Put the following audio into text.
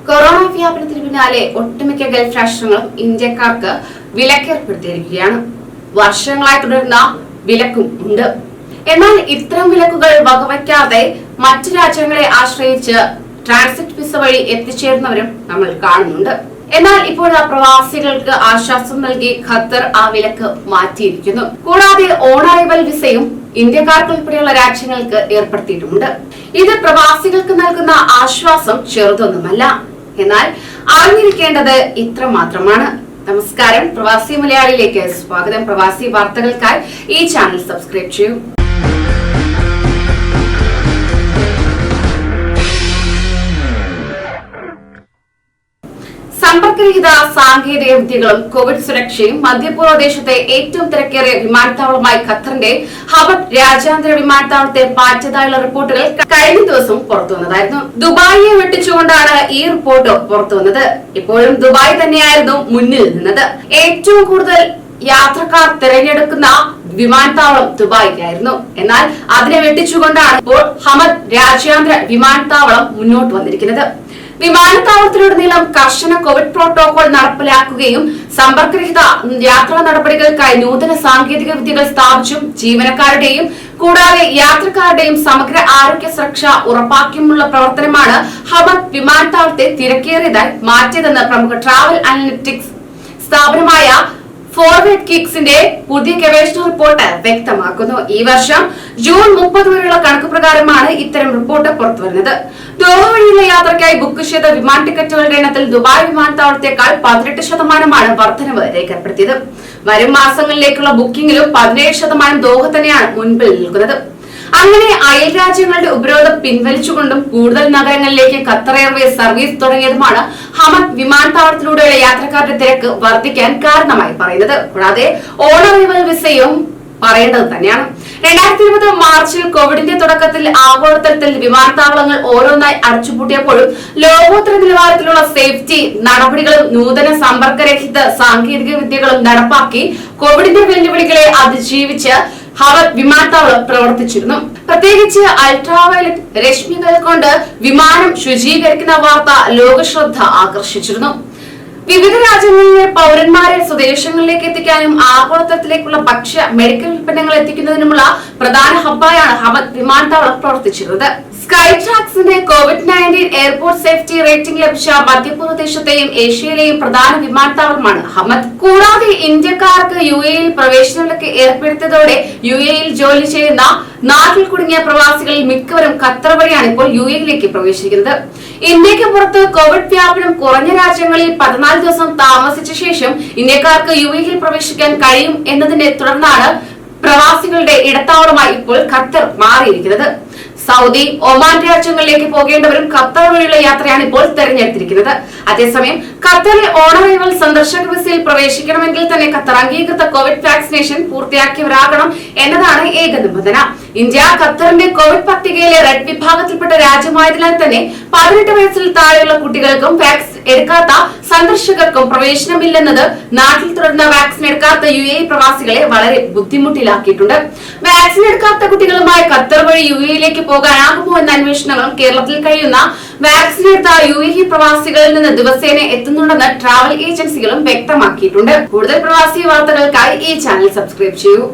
Corona വ്യാപനത്തിന് പിന്നാലെ ഒട്ടുമിക്ക ഗൾഫ് രാഷ്ട്രങ്ങളും ഇന്ത്യക്കാർക്ക് വിലക്കേർപ്പെടുത്തിയിരിക്കുകയാണ്. വർഷങ്ങളായി തുടരുന്ന വിലക്കും ഉണ്ട്. എന്നാൽ ഇത്തരം വിലക്കുകൾ വകവയ്ക്കാതെ മറ്റു രാജ്യങ്ങളെ ആശ്രയിച്ച് ട്രാൻസിറ്റ് വിസ വഴി എത്തിച്ചേരുന്നവരും നമ്മൾ കാണുന്നുണ്ട്. എന്നാൽ ഇപ്പോൾ പ്രവാസികൾക്ക് ആശ്വാസം നൽകി ഖത്തർ ആ വിലക്ക് മാറ്റിയിരിക്കുന്നു. കൂടാതെ ഓൺ അറൈവൽ വിസയും ഇന്ത്യക്കാർക്ക് ഉൾപ്പെടെയുള്ള രാജ്യങ്ങൾക്ക് ഏർപ്പെടുത്തിയിട്ടുമുണ്ട്. ഇത് പ്രവാസികൾക്ക് നൽകുന്ന ആശ്വാസം ചെറുതൊന്നുമല്ല. എന്നാൽ അറിഞ്ഞിരിക്കേണ്ടത് ഇത്ര മാത്രമാണ്. നമസ്കാരം, പ്രവാസി മലയാളിയിലേക്ക് സ്വാഗതം. പ്രവാസി വാർത്തകൾക്കായി ഈ ചാനൽ സബ്സ്ക്രൈബ് ചെയ്യൂ. സമ്പർക്കരഹിത സാങ്കേതിക വിദ്യകളും കോവിഡ് സുരക്ഷയും മധ്യപൂർവ്വ ദേശത്തെ ഏറ്റവും തിരക്കേറിയ വിമാനത്താവളമായി ഖത്തറിന്റെ ഹബത്ത് രാജ്യാന്തര വിമാനത്താവളത്തെ മാറ്റിയതായുള്ള റിപ്പോർട്ടുകൾ കഴിഞ്ഞ ദിവസം പുറത്തുവന്നതായിരുന്നു. ദുബായിയെ വെട്ടിച്ചുകൊണ്ടാണ് ഈ റിപ്പോർട്ട് പുറത്തുവന്നത്. ഇപ്പോഴും ദുബായ് തന്നെയായിരുന്നു മുന്നിൽ നിന്നത്. ഏറ്റവും കൂടുതൽ യാത്രക്കാർ തിരഞ്ഞെടുക്കുന്ന വിമാനത്താവളം ദുബായിക്കായിരുന്നു. എന്നാൽ അതിനെ വെട്ടിച്ചുകൊണ്ടാണ് ഇപ്പോൾ ഹമദ് രാജ്യാന്തര വിമാനത്താവളം മുന്നോട്ട് വന്നിരിക്കുന്നത്. വിമാനത്താവളത്തിലുടനീളം കർശന കോവിഡ് പ്രോട്ടോകോൾ നടപ്പിലാക്കുകയും സമ്പർക്കരഹിത യാത്രാ നടപടികൾക്കായി നൂതന സാങ്കേതിക വിദ്യകൾ സ്ഥാപിച്ചും ജീവനക്കാരുടെയും കൂടാതെ യാത്രക്കാരുടെയും സമഗ്ര ആരോഗ്യ സുരക്ഷ ഉറപ്പാക്കിയുമുള്ള പ്രവർത്തനമാണ് ഹമദ് വിമാനത്താവളത്തെ തിരക്കേറിയതായി മാറ്റിയതെന്ന് പ്രമുഖ ട്രാവൽ അനലിറ്റിക്സ് സ്ഥാപനമായ ഫോർവേഡ് കിക്സിന്റെ പുതിയ ഗവേഷണ റിപ്പോർട്ട് വ്യക്തമാക്കുന്നു. ഈ വർഷം ജൂൺ 30 വരെയുള്ള കണക്ക് പ്രകാരമാണ് ഇത്തരം റിപ്പോർട്ട് പുറത്തുവരുന്നത്. ദോഹ വഴിയുള്ള യാത്രയ്ക്കായി ബുക്ക് ചെയ്ത വിമാന ടിക്കറ്റുകളുടെ എണ്ണത്തിൽ ദുബായ് വിമാനത്താവളത്തെക്കാൾ 18% വർധനവ് രേഖപ്പെടുത്തിയത്. വരും മാസങ്ങളിലേക്കുള്ള ബുക്കിംഗിലും 17% ദോഹ തന്നെയാണ് മുൻപിൽ നിൽക്കുന്നത്. അങ്ങനെ അയൽ രാജ്യങ്ങളുടെ ഉപരോധം പിൻവലിച്ചുകൊണ്ടും കൂടുതൽ നഗരങ്ങളിലേക്ക് ഖത്തർ എയർവേസ് സർവീസ് തുടങ്ങിയതുമാണ് ഹമദ് വിമാനത്താവളത്തിലൂടെയുള്ള യാത്രക്കാരുടെ തിരക്ക് വർദ്ധിക്കാൻ കാരണമായി പറയുന്നത്. കൂടാതെ ഓൺ അറൈവൽ വിസയും പറയേണ്ടത് തന്നെയാണ്. 2020 മാർച്ചിൽ കോവിഡിന്റെ തുടക്കത്തിൽ ആഗോളതലത്തിൽ വിമാനത്താവളങ്ങൾ ഓരോന്നായി അടച്ചുപൂട്ടിയപ്പോഴും ലോകോത്തര നിലവാരത്തിലുള്ള സേഫ്റ്റി നടപടികളും നൂതന സമ്പർക്കരഹിത സാങ്കേതിക വിദ്യകളും നടപ്പാക്കി കോവിഡിന്റെ വെല്ലുവിളികളെ അതിജീവിച്ച് ഹമദ് വിമാനത്താവളം പ്രവർത്തിച്ചിരുന്നു. പ്രത്യേകിച്ച് അൾട്രാവയലറ്റ് രശ്മികൾ കൊണ്ട് വിമാനം ശുചീകരിക്കുന്ന വാർത്ത ലോകശ്രദ്ധ ആകർഷിച്ചിരുന്നു. വിവിധ രാജ്യങ്ങളിലെ പൗരന്മാരെ സ്വദേശങ്ങളിലേക്ക് എത്തിക്കാനും ആഗോളതലത്തിലേക്കുള്ള ഭക്ഷ്യ മെഡിക്കൽ ഉൽപ്പന്നങ്ങൾ എത്തിക്കുന്നതിനുമുള്ള പ്രധാന ഹബ്ബായാണ് ഹമദ് വിമാനത്താവളം പ്രവർത്തിച്ചിരുന്നത്. സ്കൈട്രാക്സിന്റെ COVID-19 എയർപോർട്ട് സേഫ്റ്റി റേറ്റിംഗ് ലഭിച്ച മധ്യപൂർവ്വ ദേശത്തെയും ഏഷ്യയിലെയും പ്രധാന വിമാനത്താവളമാണ് ഹമദ്. കൂടാതെ ഇന്ത്യക്കാർക്ക് UAE-യിൽ പ്രവേശന വിലക്ക് ഏർപ്പെടുത്തിയതോടെ UAE-യിൽ ജോലി ചെയ്യുന്ന നാട്ടിൽ കുടുങ്ങിയ പ്രവാസികളിൽ മിക്കവരും ഖത്തർ വഴിയാണ് ഇപ്പോൾ UAE-യിലേക്ക് പ്രവേശിക്കുന്നത്. ഇന്ത്യക്ക് പുറത്ത് കോവിഡ് വ്യാപനം കുറഞ്ഞ രാജ്യങ്ങളിൽ 14 ദിവസം താമസിച്ച ശേഷം ഇന്ത്യക്കാർക്ക് UAE-യിൽ പ്രവേശിക്കാൻ കഴിയും എന്നതിനെ തുടർന്നാണ് പ്രവാസികളുടെ ഇടത്താവളമായി ഇപ്പോൾ ഖത്തർ മാറിയിരിക്കുന്നത്. സൗദി, ഒമാൻ രാജ്യങ്ങളിലേക്ക് പോകേണ്ടവരും ഖത്തർ വഴിയുള്ള യാത്രയാണ് ഇപ്പോൾ തെരഞ്ഞെടുത്തിരിക്കുന്നത്. അതേസമയം ഖത്തറിൽ ഓൺ അറൈവൽ സന്ദർശക വിസയിൽ പ്രവേശിക്കണമെങ്കിൽ തന്നെ ഖത്തർ അംഗീകൃത കോവിഡ് വാക്സിനേഷൻ പൂർത്തിയാക്കിയവരാകണം എന്നതാണ് ഏക നിബന്ധന. ഇന്ത്യ ഖത്തറിന്റെ കോവിഡ് പട്ടികയിലെ റെഡ് വിഭാഗത്തിൽപ്പെട്ട രാജ്യമായതിനാൽ തന്നെ 18 വയസ്സിൽ താഴെയുള്ള കുട്ടികൾക്കും വാക്സിൻ എടുക്കാത്ത സന്ദർശകർക്കും പ്രവേശനമില്ലെന്നത് നാട്ടിൽ തുടർന്ന വാക്സിൻ എടുക്കാത്ത UAE പ്രവാസികളെ വളരെ ബുദ്ധിമുട്ടിലാക്കിയിട്ടുണ്ട്. വാക്സിൻ എടുക്കാത്ത കുട്ടികളുമായി ഖത്തർ വഴി UAE-യിലേക്ക് പോകാനാകുമോ എന്ന അന്വേഷണങ്ങളും കേരളത്തിൽ കഴിയുന്ന വാക്സിൻ എടുത്ത UAE പ്രവാസികളിൽ നിന്ന് ദിവസേന എത്തുന്നുണ്ടെന്ന് ട്രാവൽ ഏജൻസികളും വ്യക്തമാക്കിയിട്ടുണ്ട്. കൂടുതൽ പ്രവാസി വാർത്തകൾക്കായി ഈ ചാനൽ സബ്സ്ക്രൈബ് ചെയ്യൂ.